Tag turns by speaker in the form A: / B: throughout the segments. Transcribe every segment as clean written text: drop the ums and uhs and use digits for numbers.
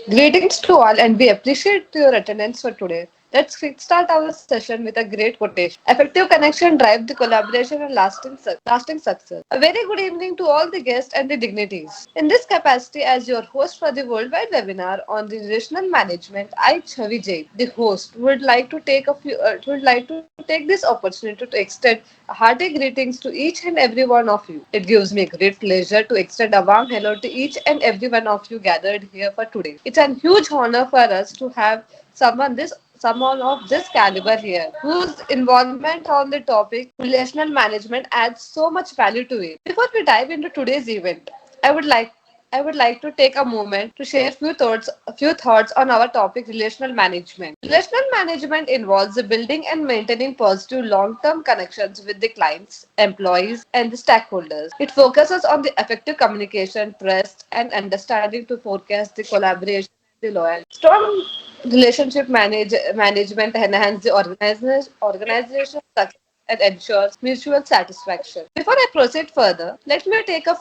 A: Greetings to all, and we appreciate your attendance for today. Let's start our session with a great quotation. Effective connection drive the collaboration and lasting success. A very good evening to all the guests and the dignitaries. In this capacity, as your host for the worldwide webinar on the relational management, I, Chavi Jain, the host, would like to take this opportunity to extend hearty greetings to each and every one of you. It gives me great pleasure to extend a warm hello to each and every one of you gathered here for today. It's a huge honor for us to have someone of this caliber here, whose involvement on the topic relational management adds so much value to it. Before we dive into today's event, I would like I would like to take a moment to share few thoughts on our topic relational management. Relational management involves the building and maintaining positive long-term connections with the clients, employees, and the stakeholders. It focuses on the effective communication, trust, and understanding to forecast the collaboration and the loyalty. Strong management enhance the organization success and ensures mutual satisfaction. Before I proceed further, let me take a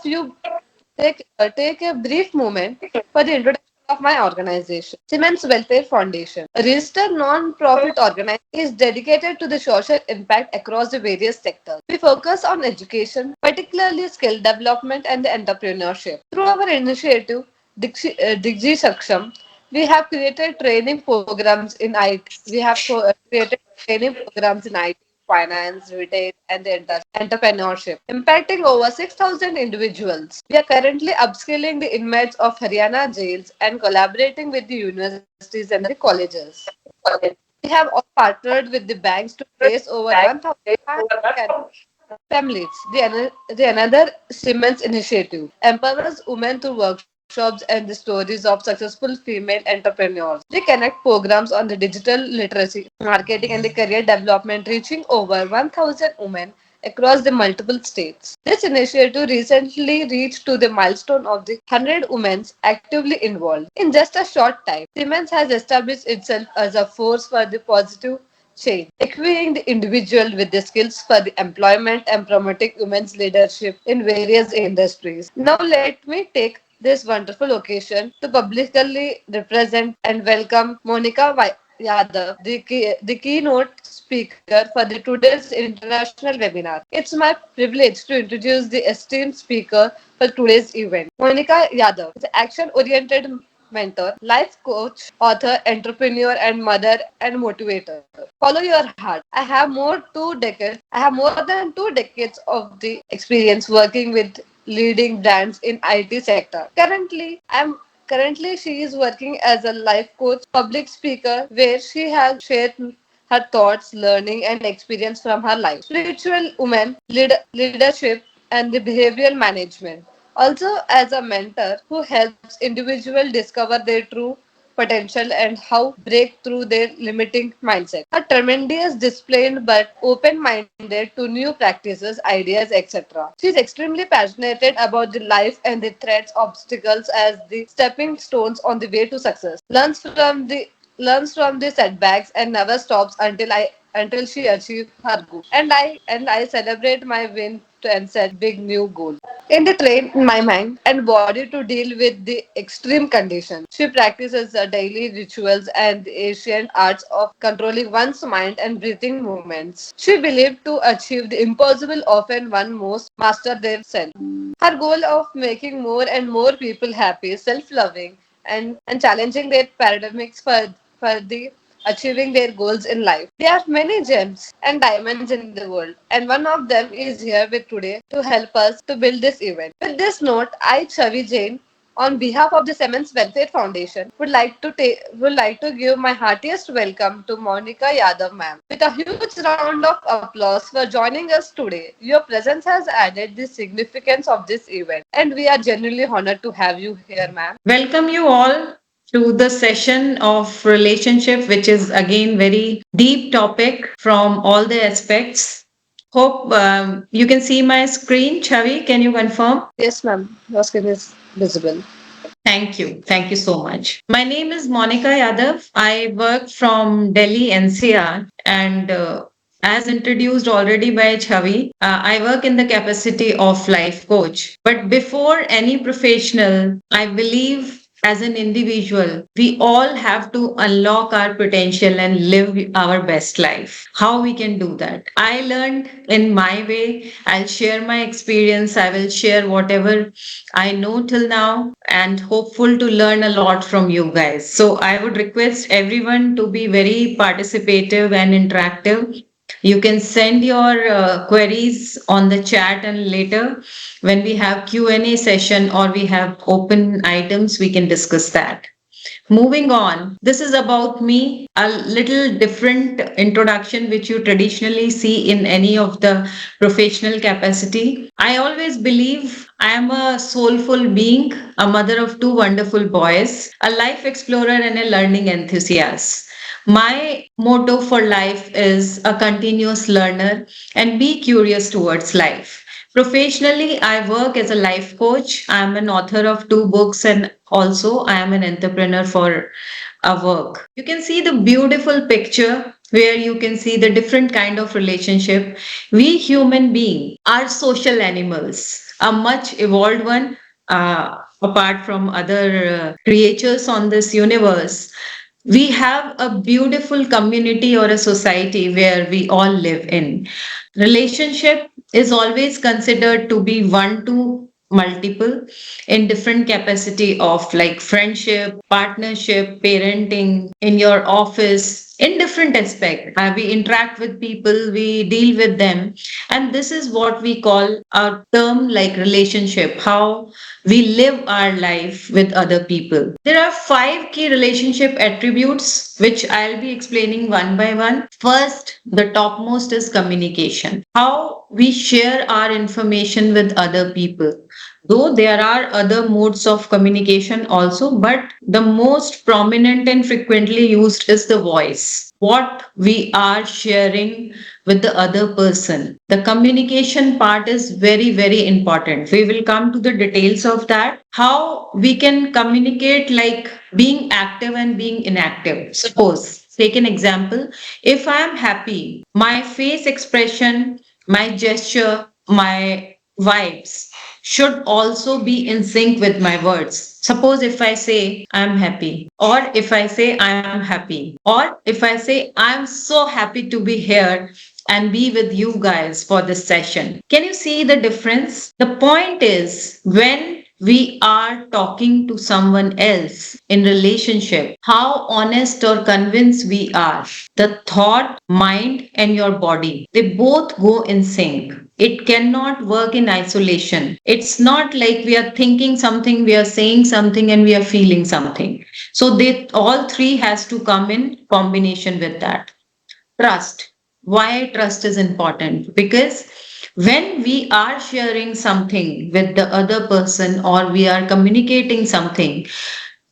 A: brief moment for the introduction of my organization. Siemens Welfare Foundation, a registered non-profit organization, is dedicated to the social impact across the various sectors. We focus on education, particularly skill development and the entrepreneurship. Through our initiative, Digji Saksham, we have created training programs in IT. Created training programs in IT, finance, retail, and the entrepreneurship, impacting over 6,000 individuals. We are currently upskilling the inmates of Haryana jails and collaborating with the universities and the colleges. We have all partnered with the banks to place over 1,500 families. The another Siemens initiative empowers women through workshops and the stories of successful female entrepreneurs. We connect programs on the digital literacy, marketing, and the career development, reaching over 1,000 women across the multiple states. This initiative recently reached to the milestone of the 100 women actively involved. In just a short time, Siemens has established itself as a force for the positive change, equipping the individual with the skills for the employment and promoting women's leadership in various industries. Now let me take this wonderful occasion to publicly represent and welcome Yadav, the keynote speaker for the today's international webinar. It's my privilege to introduce the esteemed speaker for today's event. Monica Yadav is an action-oriented mentor, life coach, author, entrepreneur, and mother and motivator. Follow your heart. I have more than 2 decades of the experience working with leading brands in IT sector. Currently she is working as a life coach, public speaker, where she has shared her thoughts, learning, and experience from her life. Spiritual woman, leadership, and the behavioral management. Also, as a mentor who helps individuals discover their true potential and how break through their limiting mindset. A tremendous disciplined but open-minded to new practices, ideas, etc. She is extremely passionate about the life and the threats, obstacles as the stepping stones on the way to success. Learns from the setbacks and never stops until she achieves her goal. And I celebrate my win to and set big new goal. In the train my mind and body to deal with the extreme conditions. She practices the daily rituals and the ancient arts of controlling one's mind and breathing movements. She believed to achieve the impossible often one must master their self. Her goal of making more and more people happy, self-loving, and challenging their paradigms for the achieving their goals in life. There are many gems and diamonds in the world, and one of them is here with today to help us to build this event. With this note, I, Chavi Jain, on behalf of the Siemens Welfare Foundation, would like to give my heartiest welcome to Monica Yadav, ma'am. With a huge round of applause for joining us today. Your presence has added the significance of this event, and we are genuinely honored to have you here, ma'am.
B: Welcome you all to the session of relationship, which is again very deep topic from all the aspects. Hope you can see my screen. Chavi, can you confirm?
A: Yes, ma'am. Your screen is visible.
B: Thank you. Thank you so much. My name is Monica Yadav. I work from Delhi NCR and as introduced already by Chavi, I work in the capacity of life coach. But before any professional, I believe as an individual, we all have to unlock our potential and live our best life. How we can do that? I learned in my way. I'll share my experience. I will share whatever I know till now and hopeful to learn a lot from you guys. So I would request everyone to be very participative and interactive. You can send your queries on the chat, and later when we have Q&A session or we have open items, we can discuss that. Moving on, this is about me, a little different introduction which you traditionally see in any of the professional capacity. I always believe I am a soulful being, a mother of two wonderful boys, a life explorer, and a learning enthusiast. My motto for life is a continuous learner and be curious towards life. Professionally, I work as a life coach. I am an author of two books and also I am an entrepreneur for a work. You can see the beautiful picture where you can see the different kind of relationship. We human beings are social animals, a much evolved one. Apart from other creatures on this universe, we have a beautiful community or a society where we all live in. Relationship is always considered to be one to multiple in different capacity of like friendship, partnership, parenting, in your office, in different aspect. We interact with people, we deal with them, and this is what we call a term like relationship, how we live our life with other people. There are five key relationship attributes which I'll be explaining one by one. First, the topmost is communication. How we share our information with other people. Though there are other modes of communication also, but the most prominent and frequently used is the voice. What we are sharing with the other person. The communication part is very, very important. We will come to the details of that. How we can communicate, like being active and being inactive. Suppose, take an example. If I am happy, my face expression, my gesture, my vibes should also be in sync with my words. Suppose if I say I'm happy, or if I say I'm happy, or if I say I'm so happy to be here and be with you guys for this session. Can you see the difference? The point is, when we are talking to someone else in relationship, how honest or convinced we are. The thought, mind, and your body, they both go in sync. It cannot work in isolation. It's not like we are thinking something, we are saying something, and we are feeling something. So they all three has to come in combination with that. Trust. Why trust is important? Because when we are sharing something with the other person or we are communicating something,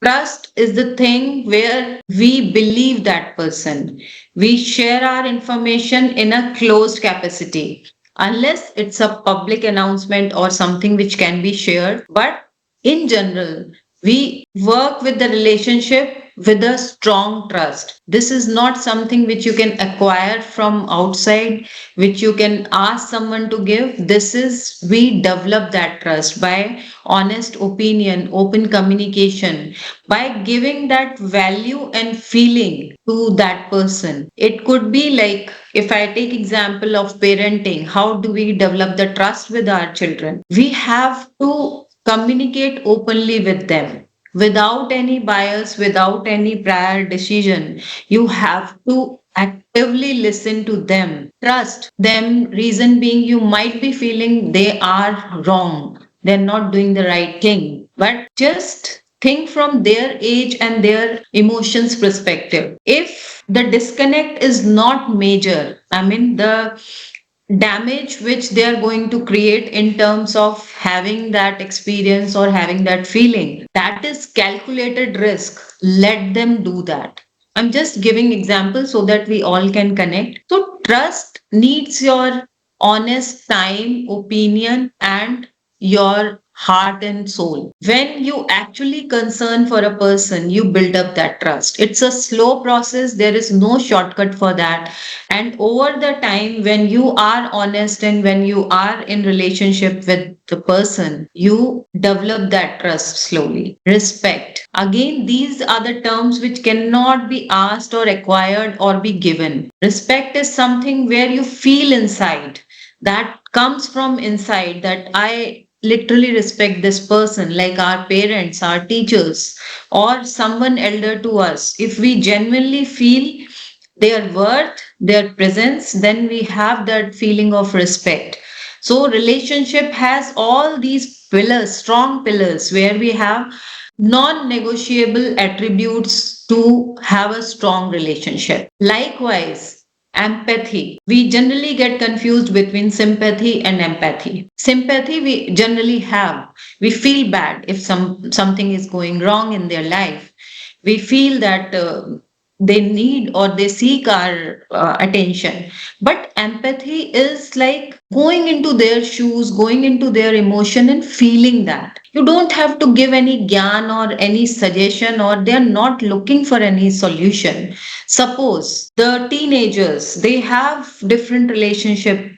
B: trust is the thing where we believe that person. We share our information in a closed capacity, unless it's a public announcement or something which can be shared. But in general, we work with the relationship with a strong trust. This is not something which you can acquire from outside, which you can ask someone to give. This is, we develop that trust by honest opinion, open communication, by giving that value and feeling to that person. It could be like, if I take example of parenting, how do we develop the trust with our children? We have to communicate openly with them without any bias, without any prior decision. You have to actively listen to them, trust them. Reason being, you might be feeling they are wrong, they're not doing the right thing, but just think from their age and their emotions perspective. If the disconnect is not major, I mean, the damage which they are going to create in terms of having that experience or having that feeling, that is calculated risk. Let them do that. I'm just giving examples so that we all can connect. So trust needs your honest time, opinion, and your heart and soul. When you actually concern for a person, you build up that trust. It's a slow process. There is no shortcut for that. And over the time, when you are honest and when you are in relationship with the person, you develop that trust slowly. Respect. Again, these are the terms which cannot be asked or acquired or be given. Respect is something where you feel inside, that comes from inside, that I literally respect this person, like our parents, our teachers, or someone elder to us. If we genuinely feel their worth, their presence, then we have that feeling of respect. So, relationship has all these pillars, strong pillars, where we have non negotiable attributes to have a strong relationship. Likewise, empathy. We generally get confused between sympathy and empathy. Sympathy we generally have. We feel bad if something is going wrong in their life. We feel that they need or they seek our attention. But empathy is like going into their shoes, going into their emotion and feeling that. You don't have to give any gyan or any suggestion, or they are not looking for any solution. Suppose the teenagers, they have different relationship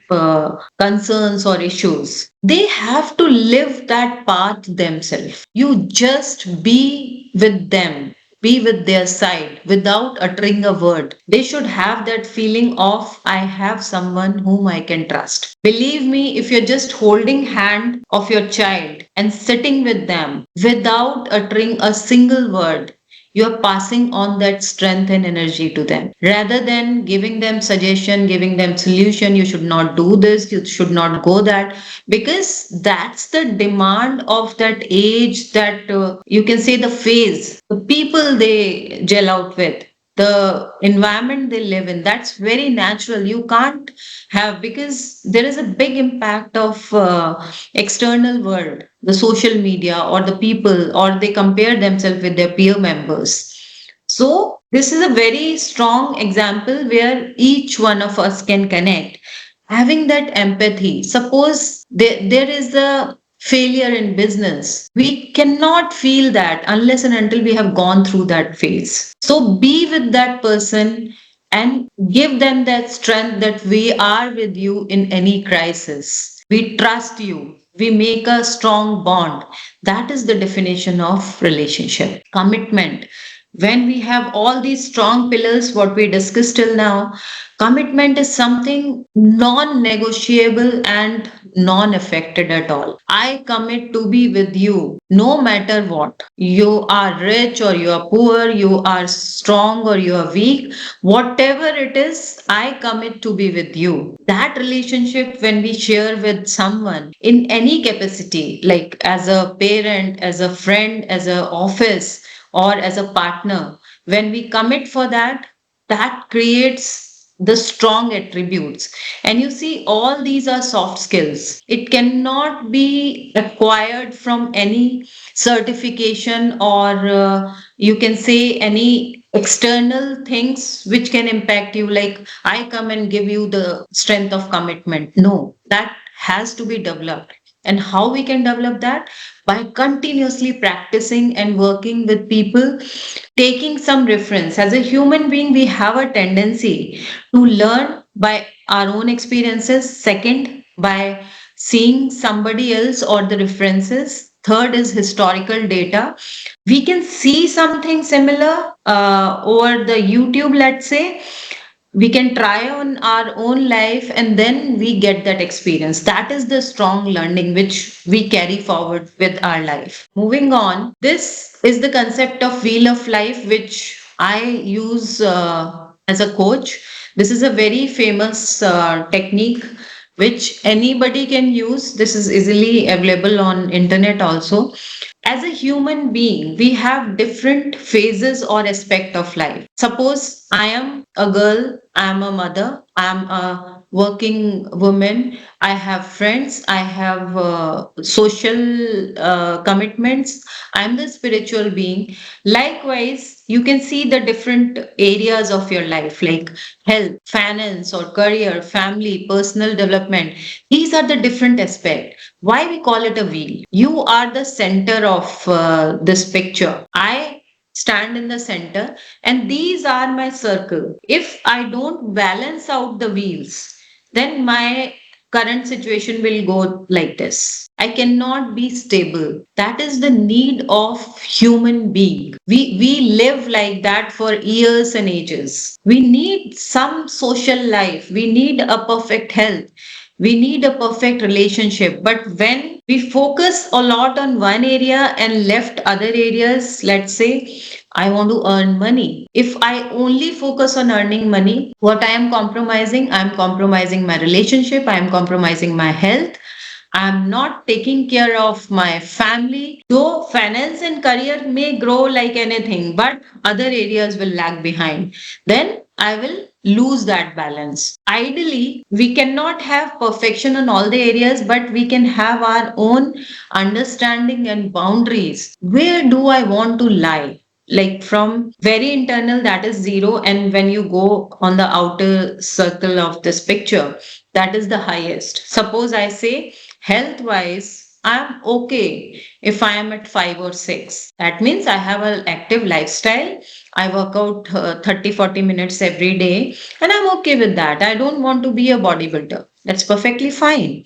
B: concerns or issues. They have to live that path themselves. You just be with them, be with their side without uttering a word. They should have that feeling of I have someone whom I can trust. Believe me, if you're just holding hand of your child and sitting with them without uttering a single word, you're passing on that strength and energy to them rather than giving them suggestion, giving them solution. You should not do this, you should not go that, because that's the demand of that age, that you can say the phase, the people they gel out with, the environment they live in. That's very natural. You can't have, because there is a big impact of external world, the social media or the people, or they compare themselves with their peer members. So this is a very strong example where each one of us can connect, having that empathy. Suppose there is a failure in business, we cannot feel that unless and until we have gone through that phase. So be with that person and give them that strength, that we are with you in any crisis, we trust you, we make a strong bond. That is the definition of relationship. Commitment. When we have all these strong pillars, what we discussed till now, commitment is something non negotiable and non affected at all. I commit to be with you no matter what. You are rich or you are poor, you are strong or you are weak, whatever it is, I commit to be with you. That relationship, when we share with someone in any capacity, like as a parent, as a friend, as a office, or as a partner, when we commit for that, that creates the strong attributes. And you see, all these are soft skills. It cannot be acquired from any certification or you can say any external things which can impact you, like I come and give you the strength of commitment. No, that has to be developed. And how we can develop that? By continuously practicing and working with people, taking some reference. As a human being, we have a tendency to learn by our own experiences. Second, by seeing somebody else or the references. Third is historical data. We can see something similar over the YouTube, let's say. We can try on our own life and then we get that experience. That is the strong learning which we carry forward with our life. Moving on, this is the concept of wheel of life which I use as a coach. This is a very famous technique which anybody can use. This is easily available on internet also. As a human being, we have different phases or aspect of life. Suppose I am a girl, I am a mother, I am a working woman. I have friends. I have social commitments. I'm the spiritual being. Likewise, you can see the different areas of your life, like health, finance, or career, family, personal development. These are the different aspects. Why we call it a wheel? You are the center of this picture. I stand in the center, and these are my circle. If I don't balance out the wheels, then my current situation will go like this. I cannot be stable. That is the need of human being. We live like that for years and ages. We need some social life. We need a perfect health. We need a perfect relationship. But when we focus a lot on one area and left other areas, let's say I want to earn money. If I only focus on earning money, what I am compromising? I am compromising my relationship, I am compromising my health. I'm not taking care of my family. Though finance and career may grow like anything, but other areas will lag behind. Then I will lose that balance. Ideally, we cannot have perfection in all the areas, but we can have our own understanding and boundaries. Where do I want to lie? Like from very internal, that is zero. And when you go on the outer circle of this picture, that is the highest. Suppose I say, health wise, I'm okay if I am at 5 or 6. That means I have an active lifestyle. I work out 30-40 minutes every day, and I'm okay with that. I don't want to be a bodybuilder. That's perfectly fine.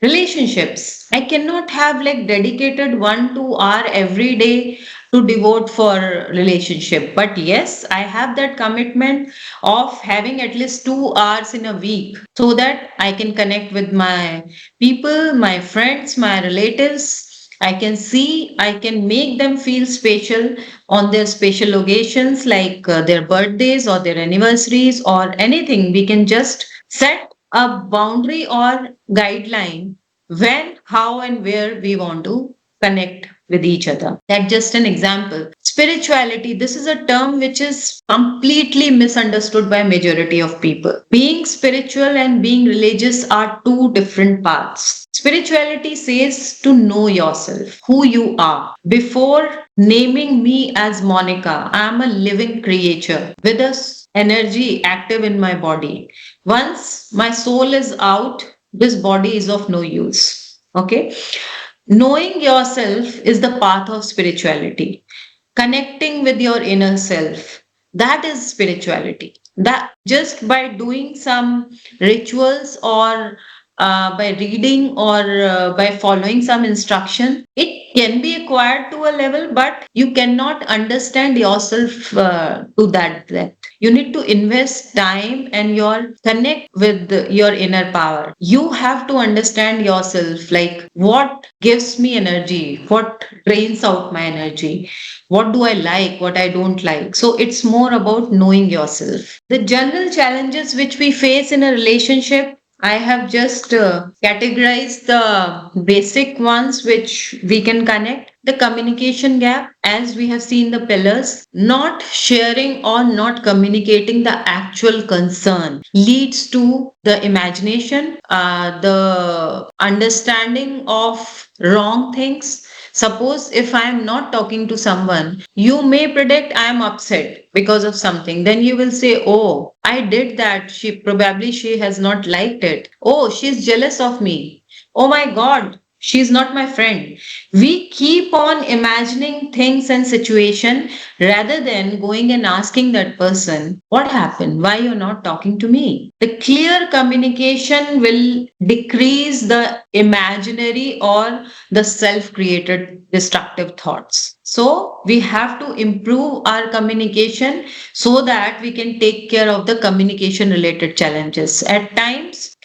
B: Relationships. I cannot have like dedicated 1-2 hour every day to devote for relationship. But yes, I have that commitment of having at least 2 hours in a week so that I can connect with my people, my friends, my relatives. I can see, I can make them feel special on their special occasions like their birthdays or their anniversaries or anything. We can just set a boundary or guideline when, how, and where we want to connect with each other. That's just an example. Spirituality, this is a term which is completely misunderstood by majority of people. Being spiritual and being religious are two different paths. Spirituality says to know yourself, who you are. Before naming me as Monica, I am a living creature with a energy active in my body. Once my soul is out, this body is of no use. Okay. Knowing yourself is the path of spirituality. Connecting with your inner self, that is spirituality. That just by doing some rituals or by reading or by following some instruction, it can be acquired to a level, but you cannot understand yourself to that depth. You need to invest time and your connect with your inner power. You have to understand yourself, like what gives me energy, what drains out my energy, what do I like, what I don't like. So it's more about knowing yourself. The general challenges which we face in a relationship, I have just categorized the basic ones which we can connect. The communication gap, as we have seen the pillars, not sharing or not communicating the actual concern leads to the imagination, the understanding of wrong things. Suppose if I am not talking to someone, you may predict I am upset because of something. Then you will say, oh, I did that. She has not liked it. Oh, she's jealous of me. Oh my God, she's not my friend. We keep on imagining things and situation rather than going and asking that person, what happened? Why you're not talking to me? The clear communication will decrease the imaginary or the self created destructive thoughts. So we have to improve our communication so that we can take care of the communication related challenges. At times,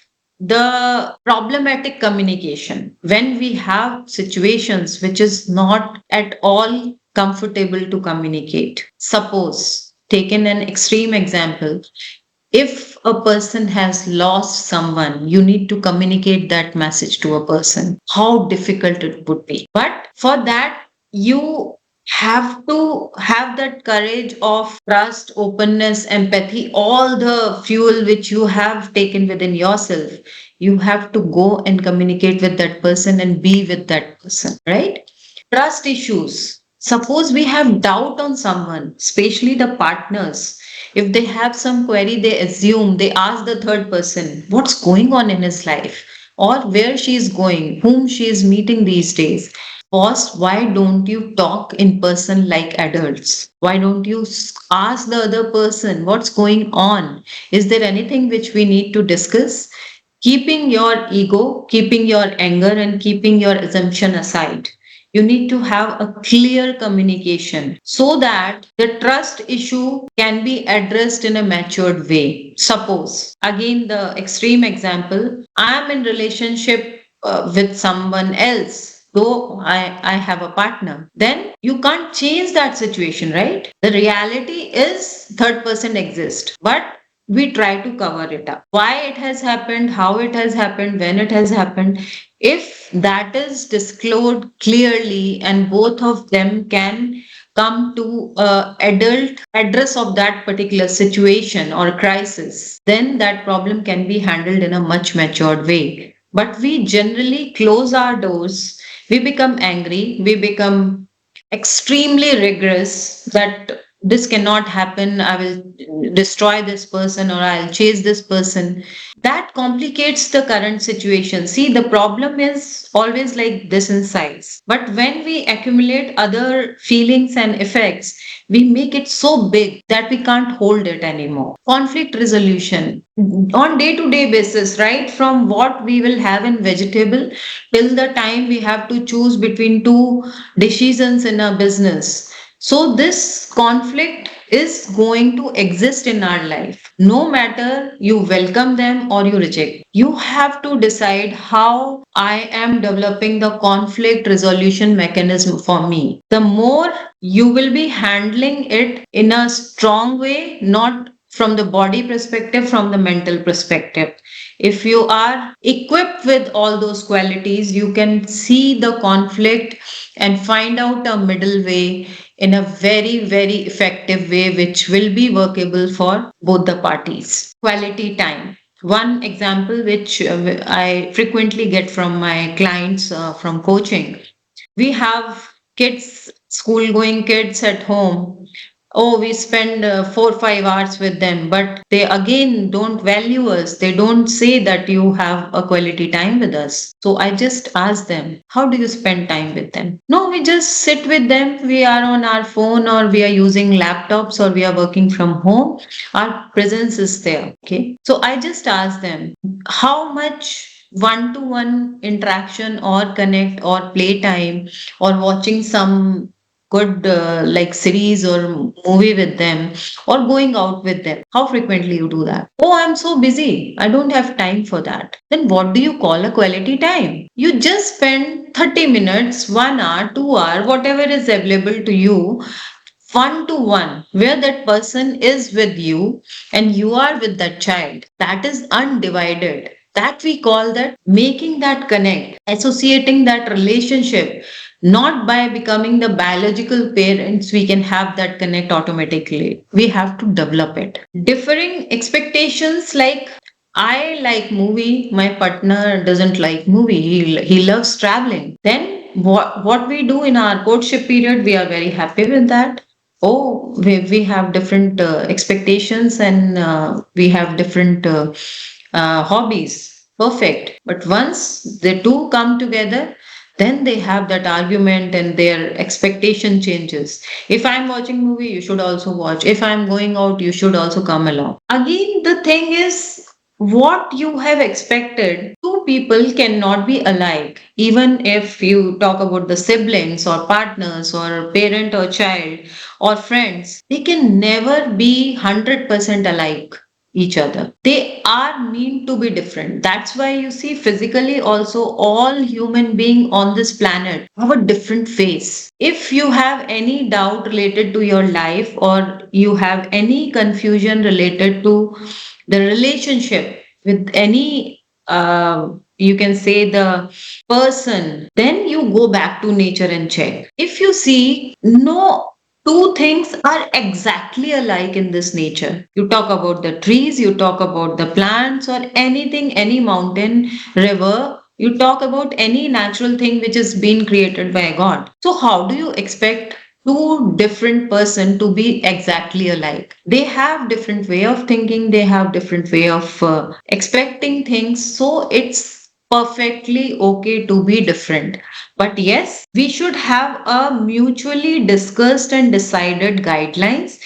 B: the problematic communication, when we have situations which is not at all comfortable to communicate. Suppose, taken an extreme example, if a person has lost someone, you need to communicate that message to a person. How difficult it would be. But for that, you have to have that courage of trust, openness, empathy, all the fuel which you have taken within yourself. You have to go and communicate with that person and be with that person, right? Trust issues. Suppose we have doubt on someone, especially the partners. If they have some query, they assume, they ask the third person what's going on in his life or where she is going, whom she is meeting these days. First, why don't you talk in person like adults? Why don't you ask the other person what's going on? Is there anything which we need to discuss? Keeping your ego, keeping your anger, and keeping your assumption aside. You need to have a clear communication so that the trust issue can be addressed in a matured way. Suppose, again, the extreme example, I am in relationship with someone else, though I have a partner, then you can't change that situation, right? The reality is third person exists, but we try to cover it up. Why it has happened, how it has happened, when it has happened. If that is disclosed clearly and both of them can come to adult address of that particular situation or crisis, then that problem can be handled in a much matured way. But we generally close our doors, we become angry, we become extremely rigorous that this cannot happen, I will destroy this person or I'll chase this person. That complicates the current situation. See, the problem is always like this in size, but when we accumulate other feelings and effects, we make it so big that we can't hold it anymore. Conflict resolution on day to day basis, right, from what we will have in vegetable till the time we have to choose between two decisions in a business. So this conflict is going to exist in our life. No matter you welcome them or you reject. You have to decide how I am developing the conflict resolution mechanism for me. The more you will be handling it in a strong way, not from the body perspective, from the mental perspective. If you are equipped with all those qualities, you can see the conflict and find out a middle way in a very, very effective way, which will be workable for both the parties. Quality time. One example which I frequently get from my clients from coaching, we have kids, school going kids at home. Oh, we spend 4 5 hours with them, but they again don't value us. They don't say that you have a quality time with us. So I just ask them, how do you spend time with them? No, we just sit with them. We are on our phone or we are using laptops or we are working from home. Our presence is there. Okay. So I just ask them, how much one to one interaction or connect or playtime or watching some good like series or movie with them or going out with them, how frequently you do that? Oh, I'm so busy, I don't have time for that. Then what do you call a quality time? You just spend 30 minutes, 1 hour, 2 hour, whatever is available to you, one to one, where that person is with you and you are with that child. That is undivided. That we call that making that connect, associating that relationship. Not by becoming the biological parents, we can have that connect automatically. We have to develop it. Differing expectations, like I like movie, my partner doesn't like movie. He loves traveling. Then what we do in our courtship period, we are very happy with that. Oh, we have different expectations and we have different hobbies. Perfect. But once the two come together, then they have that argument and their expectation changes. If I'm watching movie, you should also watch. If I'm going out, you should also come along. Again, the thing is, what you have expected, two people cannot be alike. Even if you talk about the siblings or partners or parent or child or friends, they can never be 100% alike each other. They are meant to be different. That's why you see physically also all human being on this planet have a different face. If you have any doubt related to your life or you have any confusion related to the relationship with any you can say the person, then you go back to nature and check. If you see, no two things are exactly alike in this nature. You talk about the trees, you talk about the plants, or anything, any mountain, river, you talk about any natural thing which has been created by God. So how do you expect two different person to be exactly alike? They have different way of thinking, they have different way of expecting things, so it's perfectly okay to be different. But yes, we should have a mutually discussed and decided guidelines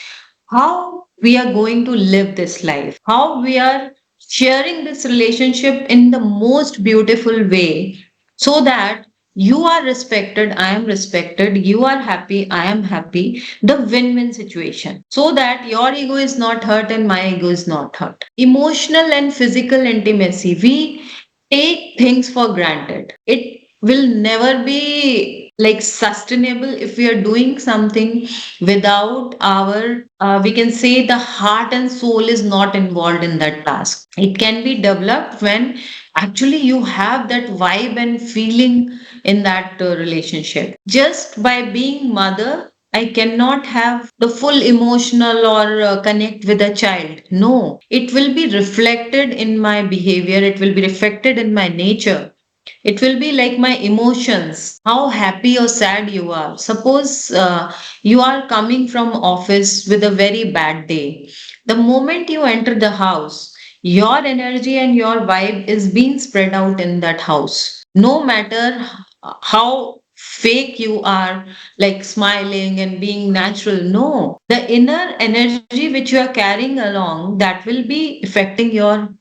B: how we are going to live this life, how we are sharing this relationship in the most beautiful way, so that you are respected, I am respected, you are happy, I am happy, the win win situation, so that your ego is not hurt and my ego is not hurt. Emotional and physical intimacy, we take things for granted. It will never be like sustainable if we are doing something without our we can say the heart and soul is not involved in that task. It can be developed when actually you have that vibe and feeling in that relationship. Just by being mother, I cannot have the full emotional or connect with a child. No, it will be reflected in my behavior, it will be reflected in my nature, it will be like my emotions, how happy or sad you are. Suppose you are coming from office with a very bad day. The moment you enter the house, your energy and your vibe is being spread out in that house. No matter how fake you are, like smiling and being natural. No, the inner energy which you are carrying along, that will be affecting your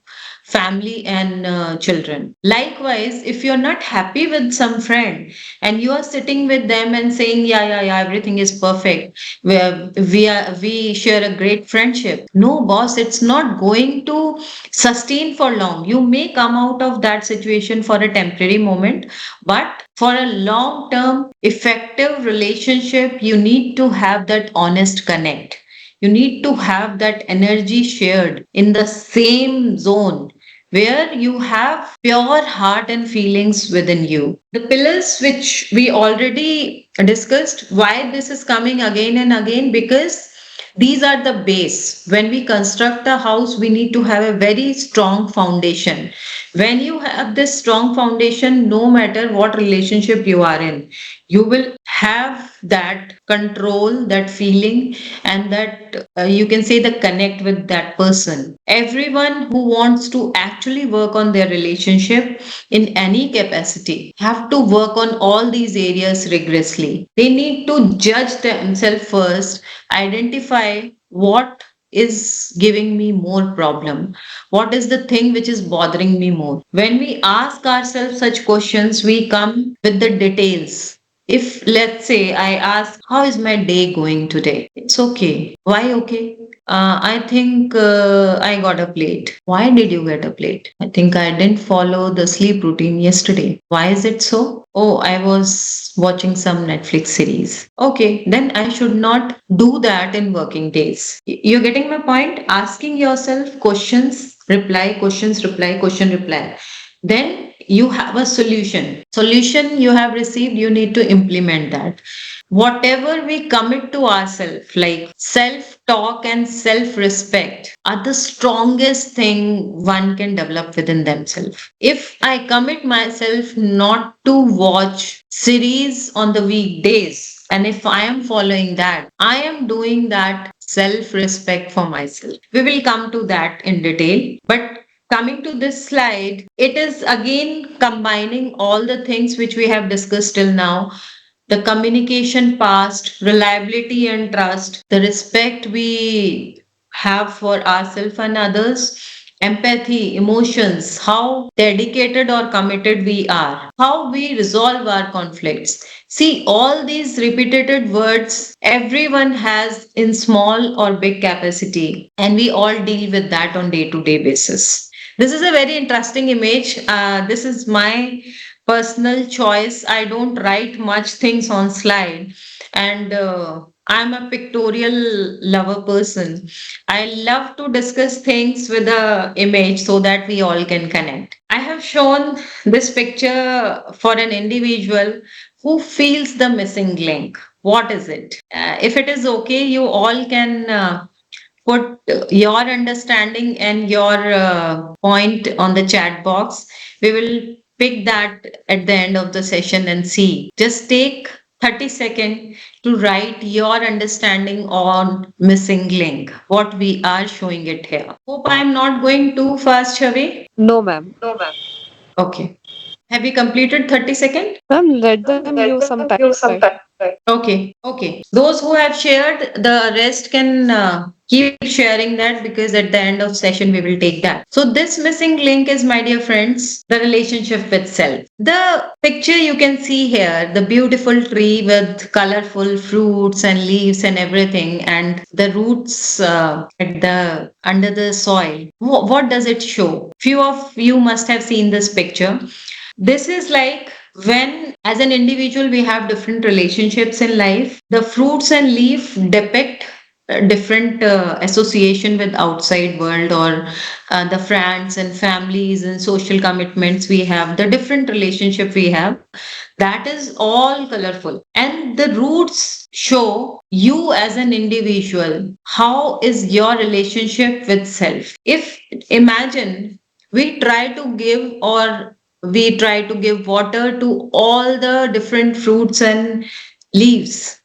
B: family and children. Likewise, if you're not happy with some friend and you are sitting with them and saying, yeah, everything is perfect, we share a great friendship. No, boss, it's not going to sustain for long. You may come out of that situation for a temporary moment, but for a long term effective relationship, you need to have that honest connect. You need to have that energy shared in the same zone where you have pure heart and feelings within you. The pillars which we already discussed, why this is coming again and again, because these are the base. When we construct a house, we need to have a very strong foundation. When you have this strong foundation, no matter what relationship you are in, you will have that control, that feeling, and that you can say the connect with that person. Everyone who wants to actually work on their relationship in any capacity have to work on all these areas rigorously. They need to judge themselves first, identify what is giving me more problem, what is the thing which is bothering me more. When we ask ourselves such questions, we come with the details. If let's say I ask, how is my day going today? It's okay. Why okay? I think I got up late. Why did you get up late? I think I didn't follow the sleep routine yesterday. Why is it so? Oh, I was watching some Netflix series. Okay, then I should not do that in working days. You're getting my point? Asking yourself questions, reply, questions, reply, question, reply. Then you have a solution you have received, you need to implement that. Whatever we commit to ourselves, like self talk and self respect, are the strongest thing one can develop within themselves. If I commit myself not to watch series on the weekdays, and if I am following that, I am doing that self respect for myself. We will come to that in detail, but coming to this slide, it is again combining all the things which we have discussed till now: the communication past, reliability and trust, the respect we have for ourselves and others, empathy, emotions, how dedicated or committed we are, how we resolve our conflicts. See, all these repeated words everyone has in small or big capacity, and we all deal with that on day-to-day basis. This is a very interesting image. This is my personal choice. I don't write much things on slide, and I'm a pictorial lover person. I love to discuss things with a image so that we all can connect. I have shown this picture for an individual who feels the missing link. What is it? If it is okay, you all can put your understanding and your point on the chat box. We will pick that at the end of the session and see. Just take 30 seconds to write your understanding on missing link, what we are showing it here. Hope I am not going too fast, Shavi.
A: No, ma'am.
B: No, ma'am. Okay. Have you completed 30 seconds?
A: Ma'am, let them give some time, right?
B: Okay, okay. Those who have shared, the rest can keep sharing that because at the end of session we will take that. So this missing link is, my dear friends, the relationship with self. The picture you can see here, the beautiful tree with colorful fruits and leaves and everything, and the roots at the under the soil. What does it show? Few of you must have seen this picture. This is like when, as an individual, we have different relationships in life. The fruits and leaf depict different association with outside world, or the friends and families and social commitments we have, the different relationship we have, that is all colorful. And the roots show you as an individual, how is your relationship with self. If, imagine, we try to give, or we try to give water to all the different fruits and leaves,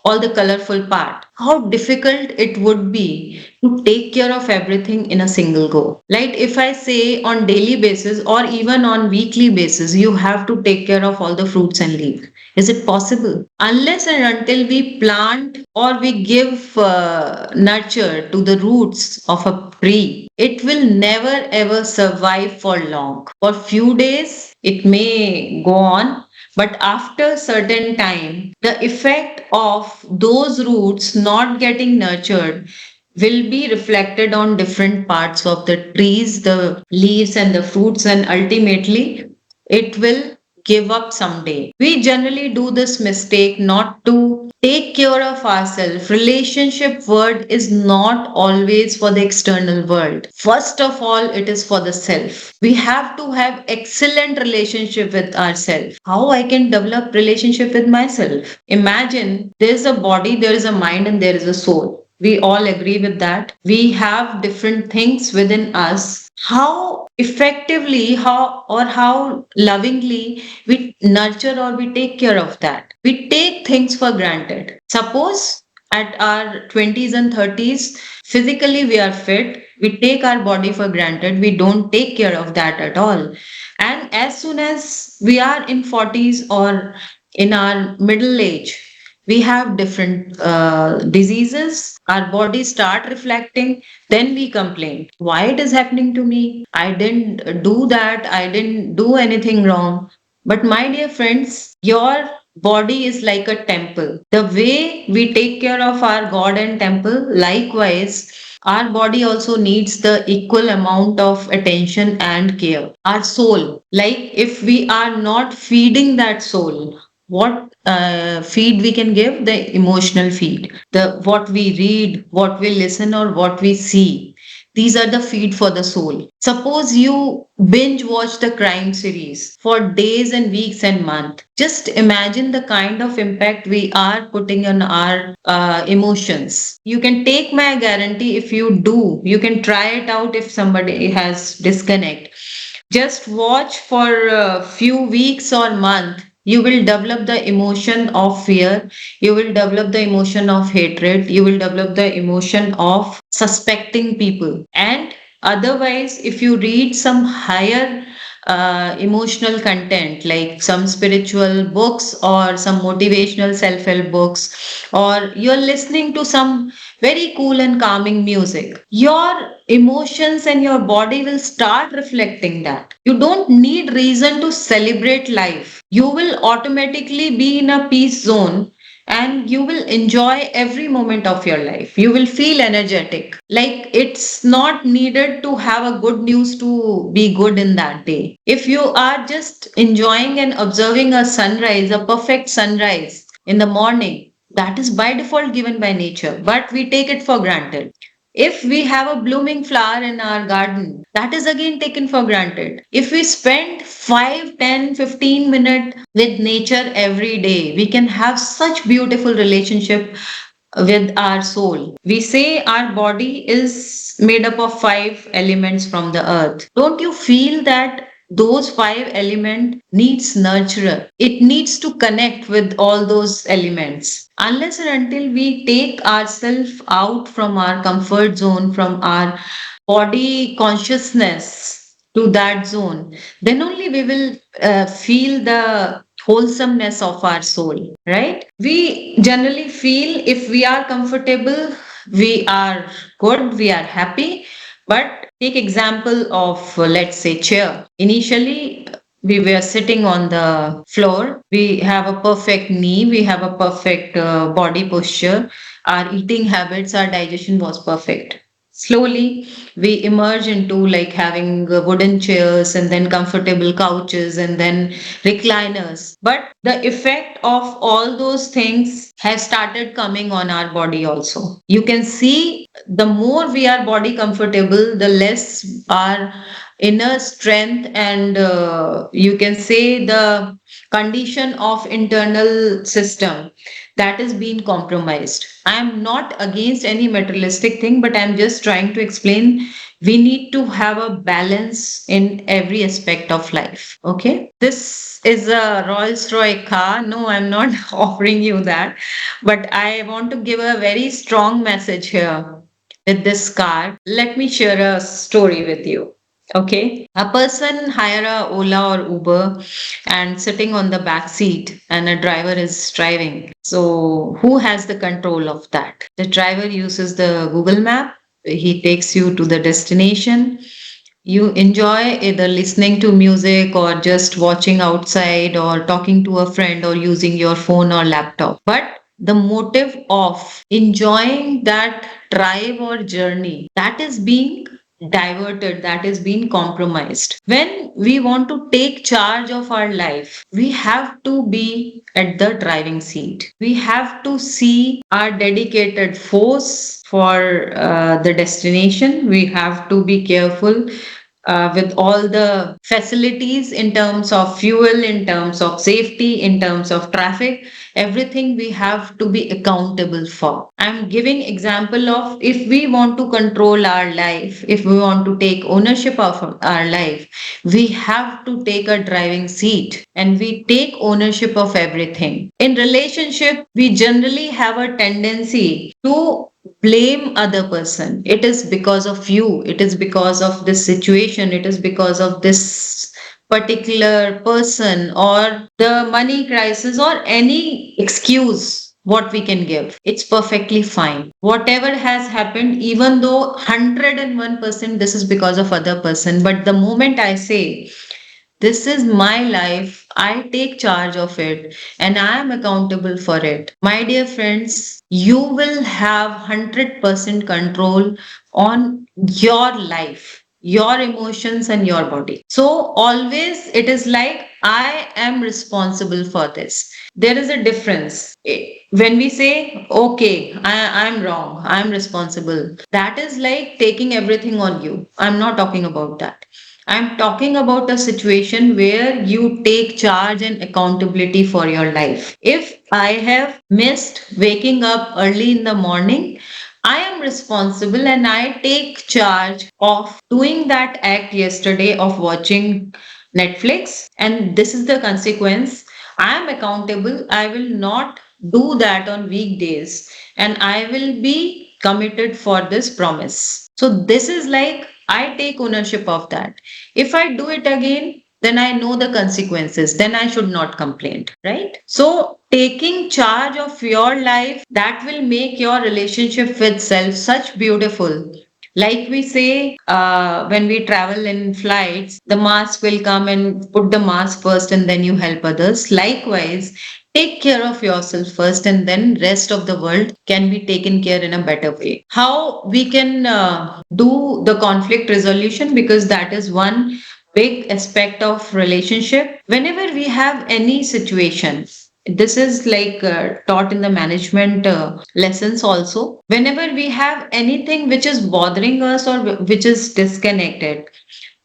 B: all the colorful part, how difficult it would be to take care of everything in a single go. Like if I say on daily basis or even on weekly basis, you have to take care of all the fruits and leaves. Is it possible? Unless and until we plant or we give nurture to the roots of a tree, it will never ever survive for long. For few days, it may go on, but after certain time, the effect of those roots not getting nurtured will be reflected on different parts of the trees, the leaves and the fruits, and ultimately it will give up someday. We generally do this mistake not to take care of ourselves. Relationship word is not always for the external world. First of all, it is for the self. We have to have excellent relationship with ourselves. How I can develop relationship with myself? Imagine there is a body, there is a mind, and there is a soul. We all agree with that. We have different things within us. How effectively, how lovingly we nurture or we take care of that. We take things for granted. Suppose at our 20s and 30s, physically we are fit, we take our body for granted, we don't take care of that at all. And as soon as we are in 40s or in our middle age, we have different diseases, our bodies start reflecting, then we complain why it is happening to me, I didn't do that, I didn't do anything wrong. But my dear friends, your body is like a temple. The way we take care of our god and temple, likewise our body also needs the equal amount of attention and care. Our soul, like if we are not feeding that soul, what feed we can give? The emotional feed, the what we read, what we listen, or what we see. These are the feed for the soul. Suppose you binge watch the crime series for days and weeks and months. Just imagine the kind of impact we are putting on our emotions. You can take my guarantee, if you do, you can try it out if somebody has disconnect. Just watch for a few weeks or month. You will develop the emotion of fear. You will develop the emotion of hatred. You will develop the emotion of suspecting people. And otherwise, if you read some higher emotional content, like some spiritual books or some motivational self help books, or you're listening to some very cool and calming music, your emotions and your body will start reflecting that. You don't need reason to celebrate life. You will automatically be in a peace zone and you will enjoy every moment of your life. You will feel energetic. Like it's not needed to have a good news to be good in that day. If you are just enjoying and observing a sunrise, a perfect sunrise in the morning, That is by default given by nature, but we take it for granted. If we have a blooming flower in our garden, that is again taken for granted. If we spend 5, 10, 15 minutes with nature every day, we can have such beautiful relationship with our soul. We say our body is made up of 5 elements from the earth. Don't you feel that those 5 elements needs nurturer? It needs to connect with all those elements. Unless and until we take ourselves out from our comfort zone, from our body consciousness to that zone, then only we will feel the wholesomeness of our soul, right? We generally feel if we are comfortable, we are good, we are happy. But take example of let's say chair. Initially, we were sitting on the floor. We have a perfect knee. We have a perfect body posture. Our eating habits, our digestion was perfect. Slowly, we emerge into like having wooden chairs and then comfortable couches and then recliners. But the effect of all those things has started coming on our body also. You can see the more we are body comfortable, the less our inner strength and you can say the condition of internal system that is being compromised. I am not against any materialistic thing, but I'm just trying to explain we need to have a balance in every aspect of life. Okay. This is a Rolls Royce car. No, I'm not offering you that. But I want to give a very strong message here with this car. Let me share a story with you. Okay. A person hire a Ola or Uber and sitting on the back seat and a driver is driving. So who has the control of that? The driver uses the Google map. He takes you to the destination. You enjoy either listening to music or just watching outside or talking to a friend or using your phone or laptop. But the motive of enjoying that drive or journey that is being diverted, that is being compromised. When we want to take charge of our life, we have to be at the driving seat. We have to see our dedicated force for the destination. We have to be careful with all the facilities in terms of fuel, in terms of safety, in terms of traffic, everything we have to be accountable for. I'm giving example of if we want to control our life, if we want to take ownership of our life, we have to take a driving seat and we take ownership of everything. In relationship, we generally have a tendency to blame other person. It is because of you, it is because of this situation, it is because of this particular person or the money crisis or any excuse what we can give. It's perfectly fine. Whatever has happened, even though 101% this is because of other person, but the moment I say this is my life. I take charge of it and I am accountable for it. My dear friends, you will have 100% control on your life, your emotions, and your body. So, always it is like I am responsible for this. There is a difference. When we say, okay, I'm wrong, I'm responsible, that is like taking everything on you. I'm not talking about that. I'm talking about a situation where you take charge and accountability for your life. If I have missed waking up early in the morning, I am responsible and I take charge of doing that act yesterday of watching Netflix. And this is the consequence. I am accountable. I will not do that on weekdays and I will be committed for this promise. So, this is like I take ownership of that. If I do it again, then I know the consequences. Then I should not complain, right? So, taking charge of your life, that will make your relationship with self such beautiful. Like we say, when we travel in flights, the mask will come and put the mask first and then you help others. Likewise, take care of yourself first and then rest of the world can be taken care in a better way. How we can do the conflict resolution, because that is one big aspect of relationship. Whenever we have any situation, This is like taught in the management lessons also. Whenever we have anything which is bothering us or which is disconnected,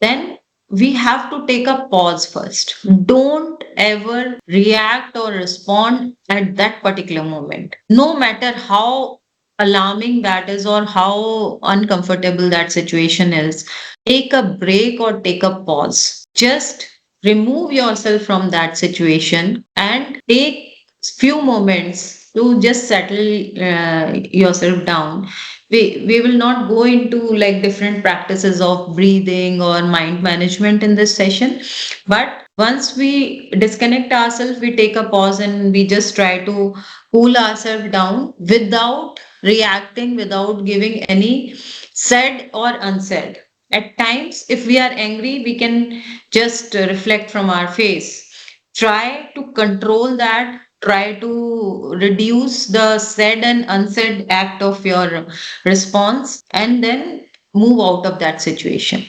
B: then we have to take a pause first. Don't ever react or respond at that particular moment, no matter how alarming that is or how uncomfortable that situation is. Take a break or take a pause. Just remove yourself from that situation and take few moments to just settle yourself down. We will not go into like different practices of breathing or mind management in this session, but once we disconnect ourselves, we take a pause and we just try to cool ourselves down without reacting, without giving any said or unsaid. At times, if we are angry, we can just reflect from our face. Try to control that. Try to reduce the said and unsaid act of your response and then move out of that situation.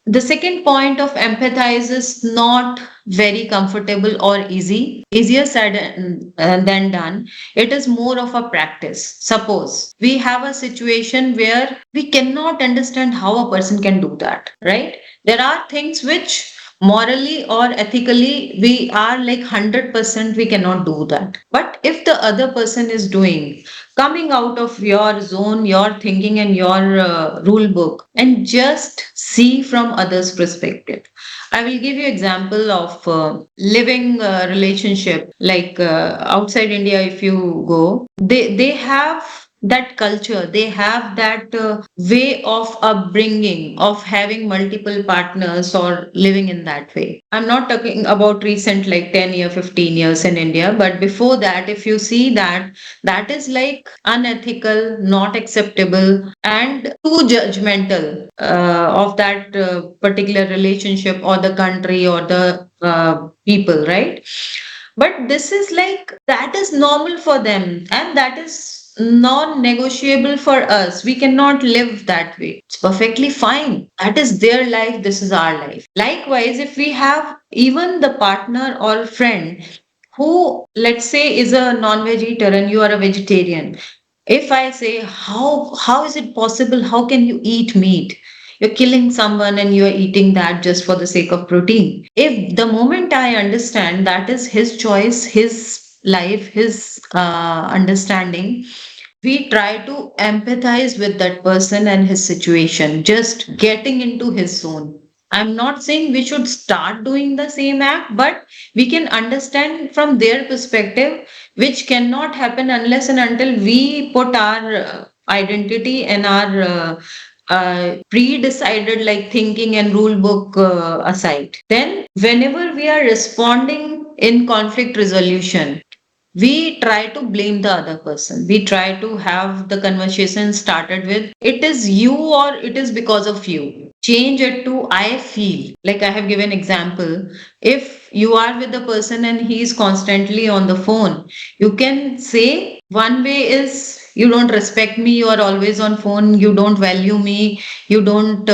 B: The second point of empathize is not very comfortable or easier said than done. It is more of a practice. Suppose we have a situation where we cannot understand how a person can do that, right? There are things which morally or ethically we are like 100% we cannot do that. But if the other person is doing, coming out of your zone, your thinking and your rule book, and just see from others perspective. I will give you example of living relationship like outside India. If you go, they have that culture, they have that way of upbringing of having multiple partners or living in that way. I'm not talking about recent like 10 year 15 years in India, but before that, if you see that, that is like unethical, not acceptable, and too judgmental of that particular relationship or the country or the people, right? But this is like that is normal for them and that is non-negotiable for us. We cannot live that way. It's perfectly fine. That is their life, this is our life. Likewise, if we have even the partner or friend who, let's say, is a non-veg eater and you are a vegetarian, if I say, how is it possible? How can you eat meat? You're killing someone and you're eating that just for the sake of protein. If the moment I understand that is his choice, his life, his understanding, we try to empathize with that person and his situation, just getting into his zone. I'm not saying we should start doing the same act, but we can understand from their perspective, which cannot happen unless and until we put our identity and our pre-decided like thinking and rule book aside. Then, whenever we are responding in conflict resolution, we try to blame the other person. We try to have the conversation started with, it is you or it is because of you. Change it to I feel. Like I have given example. If you are with the person and he is constantly on the phone, you can say one way is you don't respect me, you are always on phone, you don't value me, you don't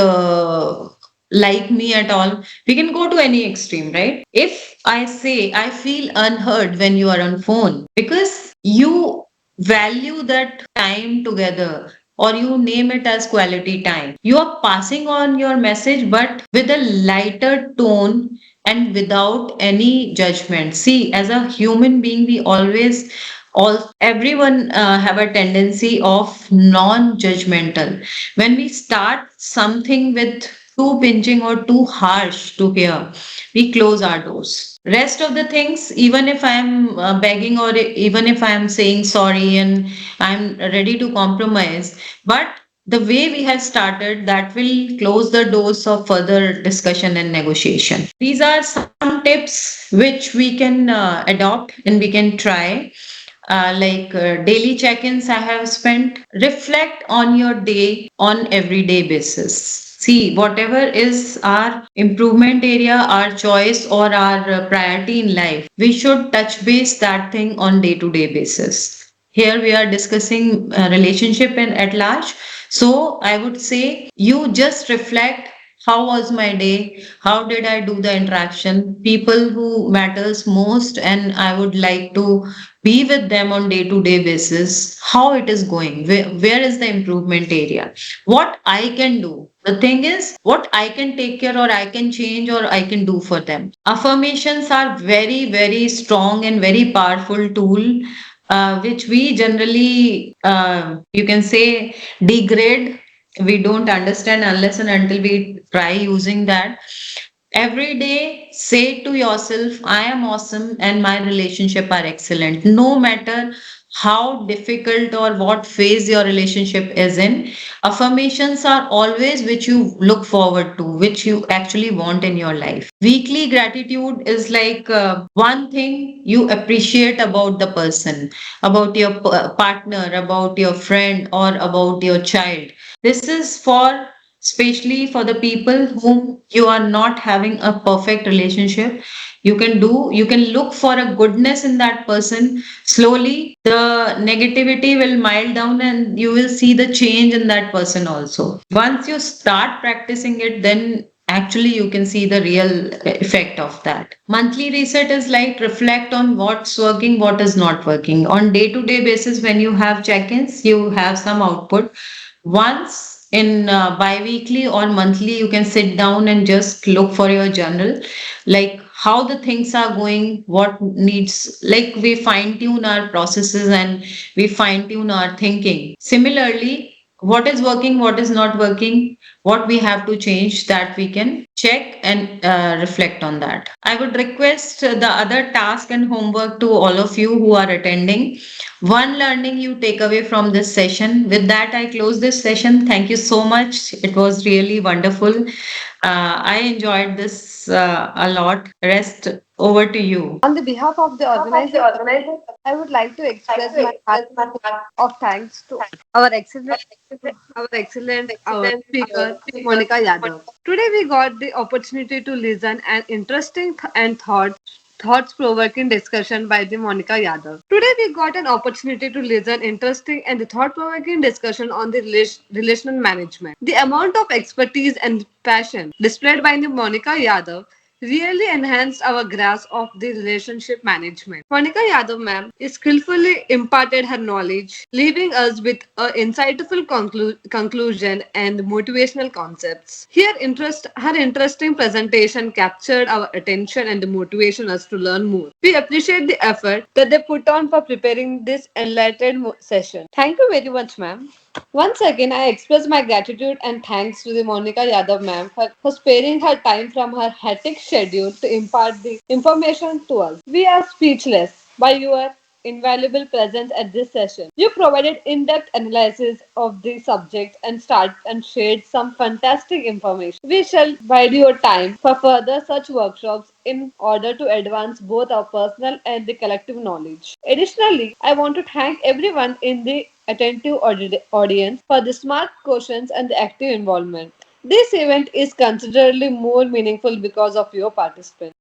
B: like me at all. We can go to any extreme, right? If I say I feel unheard when you are on phone because you value that time together or you name it as quality time, you are passing on your message but with a lighter tone and without any judgment. See, as a human being, we always all everyone have a tendency of non-judgmental. When we start something with too pinching or too harsh to hear, we close our doors. Rest of the things, even if I am begging or even if I am saying sorry and I'm ready to compromise, but the way we have started, that will close the doors of further discussion and negotiation. These are some tips which we can adopt and we can try. Daily check-ins I have spent. Reflect on your day on everyday basis. See, whatever is our improvement area, our choice, or our priority in life, we should touch base that thing on day-to-day basis. Here we are discussing relationship and at large. So I would say you just reflect How was my day? How did I do the interaction? People who matters most, and I would like to be with them on day to day basis. How it is going? Where is the improvement area? What I can do. The thing is, what I can take care or I can change or I can do for them. Affirmations are very, very strong and very powerful tool, which we generally, you can say, degrade. We don't understand unless and until we try using that. Every day, say to yourself, I am awesome and my relationship are excellent. No matter how difficult or what phase your relationship is in, affirmations are always which you look forward to, which you actually want in your life. Weekly gratitude is like one thing you appreciate about the person, about your partner, about your friend, or about your child. This is for especially for the people whom you are not having a perfect relationship. You can look for a goodness in that person. Slowly, the negativity will mild down and you will see the change in that person also. Once you start practicing it, then actually you can see the real effect of that. Monthly reset is like reflect on what's working, what is not working. On day to day basis, when you have check ins, you have some output. Once in bi-weekly or monthly, you can sit down and just look for your journal, like how the things are going, what needs, like we fine tune our processes and we fine tune our thinking. Similarly, what is working, what is not working, what we have to change, that we can check and reflect on that. I would request the other task and homework to all of you who are attending. One learning you take away from this session. With that, I close this session. Thank you so much. It was really wonderful. I enjoyed this a lot. Rest over to you.
A: On the behalf of the organization, I would like to express my heartfelt of thanks to our excellent our speaker Monica Yadav. Today we got the opportunity to listen an interesting and thoughts provoking discussion by the Monica Yadav. Today we got an opportunity to listen interesting and thought provoking discussion on the relational management. The amount of expertise and passion displayed by the Monica Yadav really enhanced our grasp of the relationship management. Monica Yadav ma'am is skillfully imparted her knowledge, leaving us with a insightful conclusion and motivational concepts. Her interesting presentation captured our attention and motivation us to learn more. We appreciate the effort that they put on for preparing this enlightened session. Thank you very much, ma'am. Once again, I express my gratitude and thanks to the Monica Yadav ma'am for sparing her time from her hectic schedule to impart the information to us. We are speechless by your invaluable presence at this session. You provided in-depth analysis of the subject and shared some fantastic information. We shall bide your time for further such workshops in order to advance both our personal and the collective knowledge. Additionally, I want to thank everyone in the attentive audience for the smart questions and the active involvement. This event is considerably more meaningful because of your participation.